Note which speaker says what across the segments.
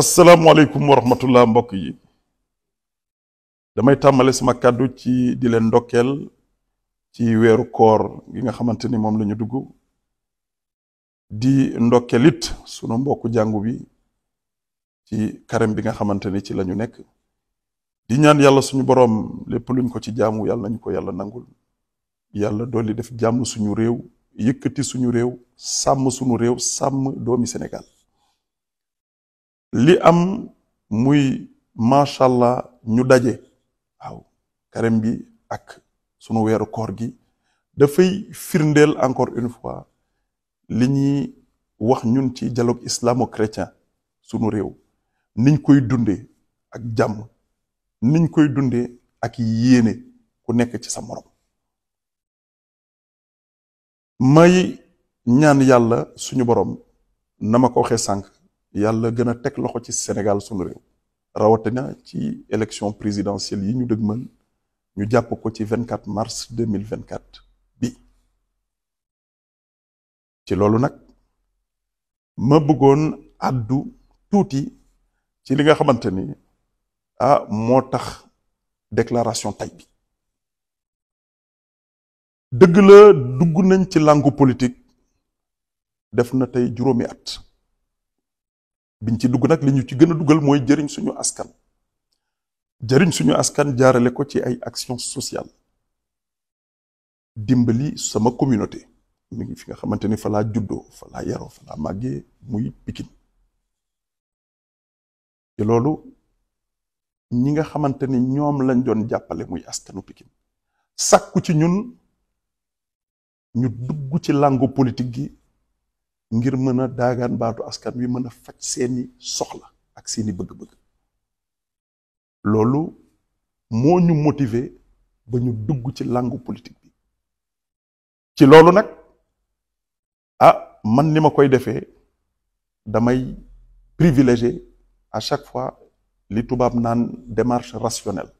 Speaker 1: asalaamaaleykum wa rahmatullah mbokk yi damay tàmmale sama kàddu ci di leen ndokkeel ci weeru koor gi nga xamante ni moom la ñu dugg di ndokkeel it sunu mbokku jàngu bi ci carême bi nga xamante ni ci la ñu nekk di ñaan yàlla suñu boroom lépp luñ ko ci jaamu yàlla nañu ko yàlla nangul yàlla dolli def jàmm suñu réew yëkkati suñu réew sàmm suñu réew sàmm doomi Sénégal li am muy macha allah ñu daje waaw carême bi ak sunu weeru koor gi dafay firndeel encore une fois li ñuy wax ñun ci dialogue islamo-chrétien sunu réew niñ koy dundee ak jàmm niñ koy dundee ak yéene ku nekk ci sa morom may ñaan yàlla suñu borom na ma ko waxee sànq yàlla gën a teg loxo ci Sénégal sunu réew rawatina ci élection présidentielle yi ñu dëgmal ñu jàpp ko ci 24 mars 2024 bi ci loolu nag ma bëggoon àddu tuuti ci li nga xamante ni moo tax déclaration tay bi dëgg la dugg nañ ci langue politique def na tey juróomi at biñ ci dugg nag li ñu ci gën a dugal mooy jëriñ suñu askan jaarale ko ci ay action sociale dimbali sama communauté mi ngi fi nga xamante ni fa laa juddoo fa laa yaroo fa laa màggee muy Pikine ci loolu ñi nga xamante ni ñoom lañ doon jàppale muy askanu Pikine sàkku ci ñun ñu dugg ci langue politique gi ngir mën a daagaan baatu askan wi mën a faj seeni soxla ak seeni bëgg-bëgg loolu moo ñu motiver ba ñu dugg ci langue politique bi ci loolu nag man ni ma koy defee damay privilégier à chaque fois li tubaab naan démarche rationnelle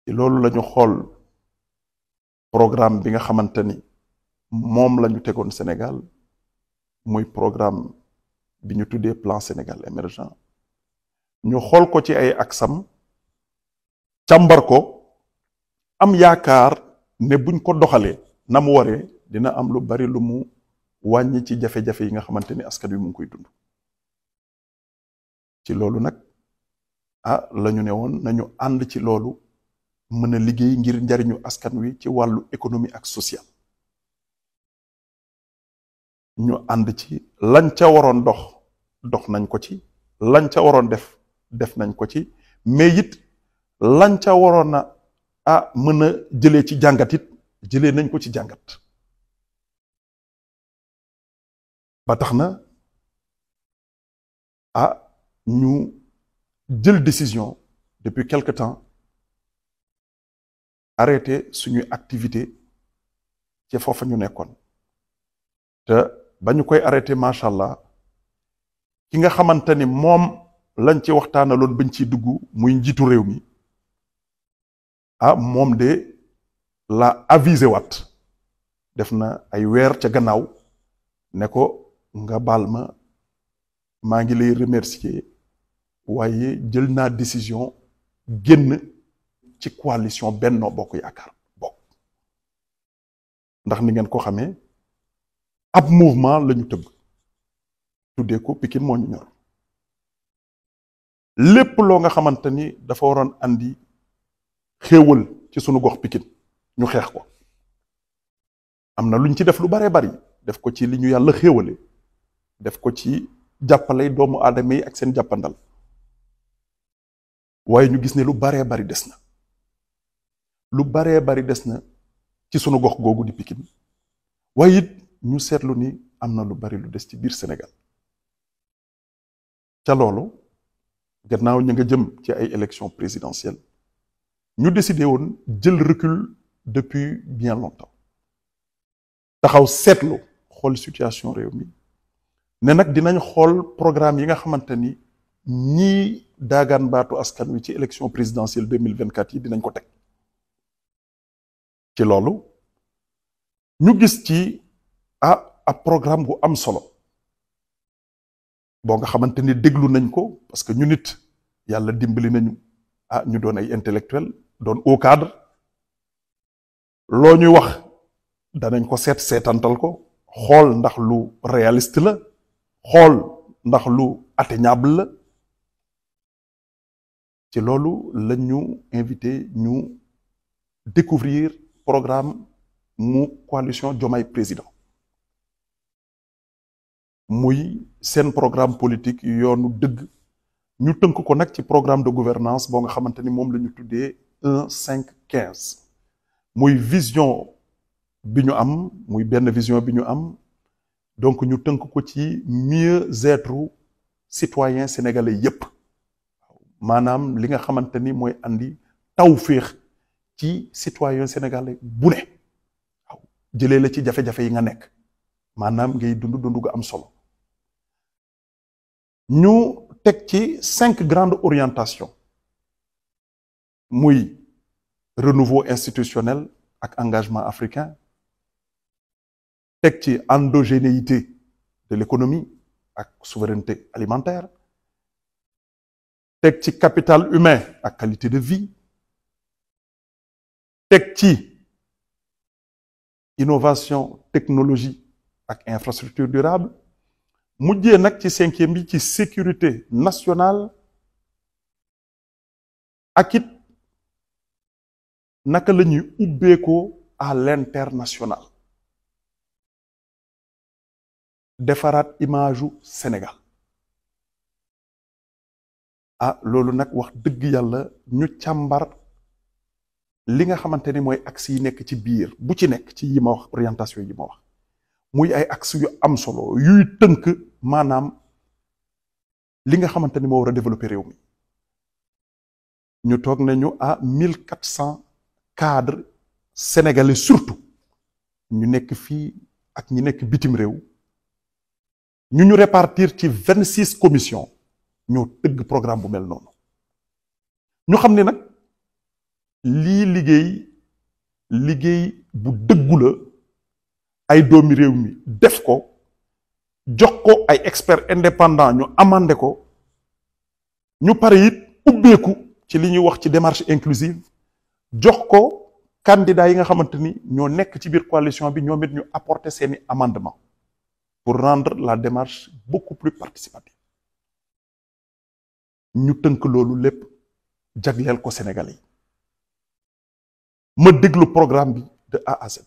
Speaker 1: ci loolu la ñu xool programme bi nga xamante ni moom la ñu tegoon Sénégal muy programme bi ñu tuddee plan Sénégal émergent ñu xool ko ci ay aksam càmbar ko am yaakaar ne buñ ko doxalee na mu waree dina am lu bari lu mu wàññi ci jafe-jafe yi nga xamante ni askan wi mu ngi koy dund ci loolu nag la ñu ne woon nañu ànd ci loolu mën a liggéey ngir njariñu askan wi ci wàllu économie ak social ñu ànd ci lañ ca waroon dox nañ ko ci lañ ca waroon def nañ ko ci mais it lañ ca waroon mën a jëlee ci jàngat it jëlee nañ ko ci jàngat ba tax na ñu jël décision depuis quelque temps arrêté suñuy activité ci foofa ñu nekkoon te ba ñu koy arrêté macha allah ki nga xamante ni moom lañ ci waxtaanaloon bañ ciy dugg muy njiitu réew mi moom de la avisé waat def na ay weer ca gannaaw ne ko nga baal ma maa ngi lay remercier waaye jël naa décision génn ci coalition Benno Bokk Yaakaar bokk ndax ni ngeen ko xamee ab mouvement la ñu tëgg tuddee ko Pikine moo ñu ñor lépp loo nga xamante ni dafa waroon andi xéewal ci sunu gox Pikine ñu xeex ko am na luñ ci def lu baree bari def ko ci li ñu yàlla xéewale def ko ci jàppale doomu aadama yi ak seen jàppandal waaye ñu gis ne lu baree bari des na lu baree bari des na ci sunu gox googu di Pikine waaye it ñu seetlu ni am na lu bari lu des ci biir Sénégal ca loolu gannaaw ñu nga jëm ci ay élections présidentielles ñu décidé woon jël recul depuis bien longtemps taxaw seetlu xool situation réew mi ne nag dinañ xool programme yi nga xamante ni ñii daagaan baatu askan wi ci élection présidentielle 2024 yi dinañ ko teg ci loolu ñu gis ci ab programme gu am solo boo nga xamante ni déglu nañ ko parce que ñu nit yàlla dimbali nañu ñu doon ay intellectuel doon haut cadre loo ñuy wax danañ ko seetantal ko xool ndax lu réaliste la xool ndax lu atteignable la ci loolu lañ ñu invité ñu découvrir programme mu coalition Diomaye Président muy seen programme politique yoonu dëgg ñu tënk ko nag ci programme de gouvernance boo nga xamante ni moom la ñu tuddee 1-5-15 muy vision bi ñu am muy benn vision bi ñu am donc ñu tënk ko ci mieux être citoyen sénégalais yépp maanaam li nga xamante ni mooy andi tawféex ci citoyen sénégalais bu ne waaw jëlee la ci jafe-jafe yi nga nekk maanaam ngay dund gu am solo ñu teg ci 5 grandes orientations muy renouveau institutionnel ak engagement africain teg ci endogénéité de l'économie ak souveraineté alimentaire teg ci capital humain ak qualité de vie teg ci innovation technologie ak infrastructure durable mujjee nag ci 5e bi ci sécurité nationale ak it naka la ñuy ubbeekoo à l'international defaraat image u Sénégal loolu nag wax dëgg yàlla ñu càmbar li nga xamante ni mooy axe yi nekk ci biir bu ci nekk ci yi ma wax orientation yi ma wax muy ay axe yu am solo yuy tënk maanaam li nga xamante ni moo war a développer réew mi ñu toog nañu 1400 cadres sénégalais surtout ñu nekk fii ak ñi nekk bitim réew ñu répartir ci 26 commissions ñoo tëgg programme bu mel noonu ñu xam ne nag lii liggéey bu dëggu la ay doomi réew mi def ko jox ko ay experts indépendants ñu amandé ko ñu pare it ubbeeku ci li ñuy wax ci démarche inclusive jox ko candidats yi nga xamante ni ñoo nekk ci biir coalition bi ñoom it ñu apporter seeni amendement pour rendre la démarche beaucoup plus participative ñu tënk loolu lépp jagleel ko Sénégalais yi ma déglu programme bi de A à Z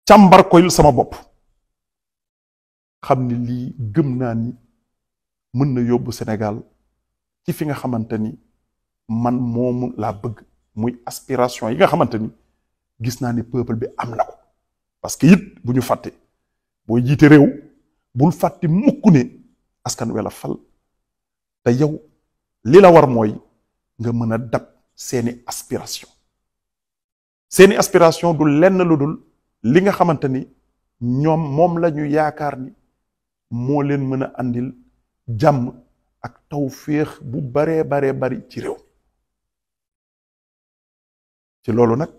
Speaker 1: càmbar koy sama bopp xam ni lii gëm naa ni mën na yóbbu Sénégal ci fi nga xamante ni man moomu laa bëgg muy aspiration yi nga xamante ni gis naa ni peuple bi am na ko parce que it bu ñu fàtte booy jiite réew bul fàtte mukk ne askan wi la fal te yow li la war mooy nga mën a dab seeni aspiration du lenn lu dul li nga xamante ni ñoom moom la ñu yaakaar ni moo leen mën a andil jàmm ak tawféex bu baree bari ci réew ci loolu nag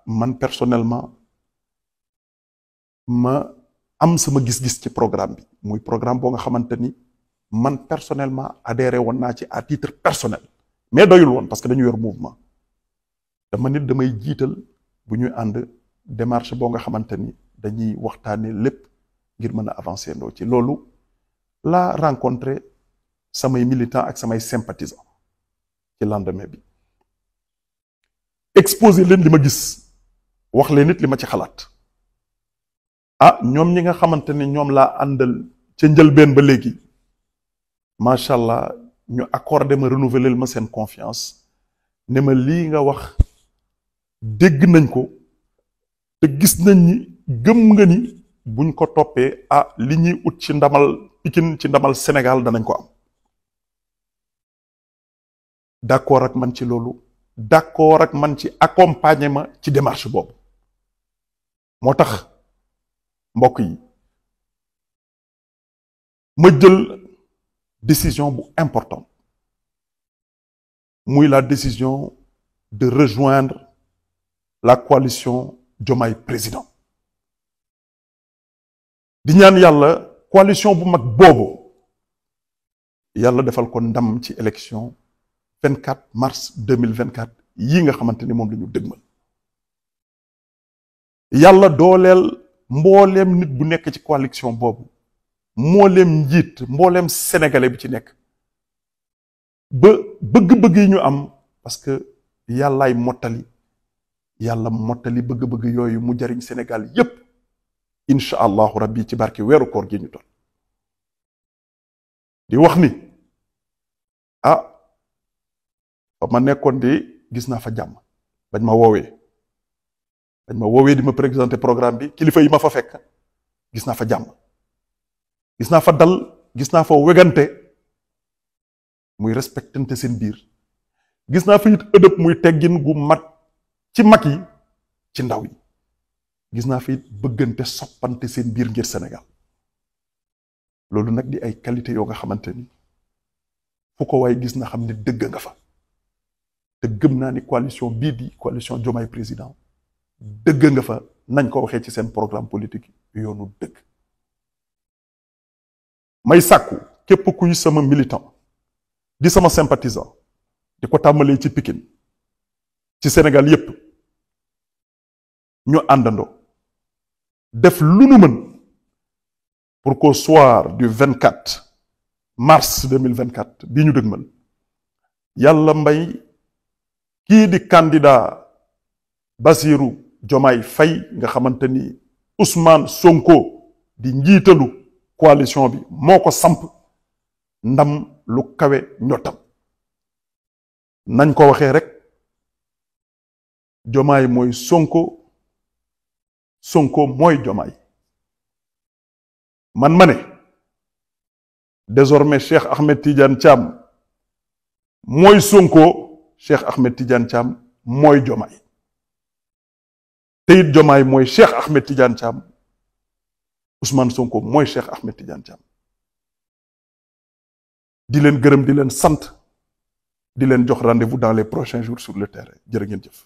Speaker 1: man personnellement ma am sama gis-gis ci programme bi muy programme boo nga xamante ni man personnellement adhéré woon naa ci à titre personnel mais doyul woon parce que dañu yor mouvement dama nit damay jiital bu ñuy ànd démarche boo nga xamante ni dañuy waxtaane lépp ngir mën a avancer ndoo ci loolu laa rencontré samay militants ak samay sympathisants ci lendemain bi exposé leen li ma gis wax leen nit li ma ci xalaat ñoom ñi nga xamante ni ñoom laa àndal ca njëlbeen ba léegi macha allah ñu accordé ma renouveler ma seen confiance ne ma lii nga wax dégg nañ ko te gis nañ ni gëm nga ni buñ ko toppee li ñuy ut ci ndamal Pikine ci ndamal Sénégal danañ ko am d'accord ak man ci loolu d'accord ak man ci accompagner ma ci démarche boobu moo tax mbokk yi ma jël décision bu importante muy la décision de rejoindre la coalition Diomaye Président di ñaan yàlla coalition bu mag boobu yàlla defal ko ndam ci élection 24 mars 2024 yii nga xamante ni moom la ñu dëgmal yàlla dooleel mbooleem nit bu nekk ci coalition boobu mbooleem njiit mbooleem sénégalais bi ci nekk ba bëgg-bëgg yi ñu am parce que yàllaay mottali yàlla mottali bëgg-bëgg yooyu mu jariñ Sénégal yépp incha allahu rabbi ci barke weeru koor gi ñu toll di wax ni fa ma nekkoon di gis naa fa jàmm bañ ma woowee di ma présenter programme bi kilifa yi ma fa fekk gis naa fa jàmm gis naa fa dal gis naa fa wegante muy respectante seen biir gis naa fa it ëdëb muy teggin gu mat ci mag yi ci ndaw yi gis naa fi it bëggante soppante seen biir ngir Sénégal loolu nag di ay qualité yoo nga xamante ni fu ko waay gis na xam ne dëgg nga fa te gëm naa ni coalition bii di coalition Diomaye président dëgg nga fa nañ ko waxee ci seen programme politique yoonu dëgg may sàkku képp kuy sama militant di sama sympathisant di ko tàmbalee ci Pikine ci Sénégal yépp ñu àndandoo def lu nu mën pour qu'au soir du 24 mars 2024 bii ñu dëgmal yàlla mbay kii di candidat Bassirou Diomaye Faye nga xamante ni Ousmane Sonko di njiitalu coalition bi moo ko samp ndam lu kawe ñottam nañ ko waxee rek Diomaye mooy Sonko Sonko mooy Diomaye man ma ne désormais Cheikh Ahmed Tidiane Thiam mooy Sonko Cheikh Ahmed Tidiane Thiam mooy Diomaye te it Diomaye mooy Cheikh Ahmed Tidiane Thiam Ousmane Sonko mooy Cheikh Ahmed Tidiane Thiam di leen gërëm di leen sant di leen jox rendez-vous dans les prochains jours sur le terrain jërë ngeen jëf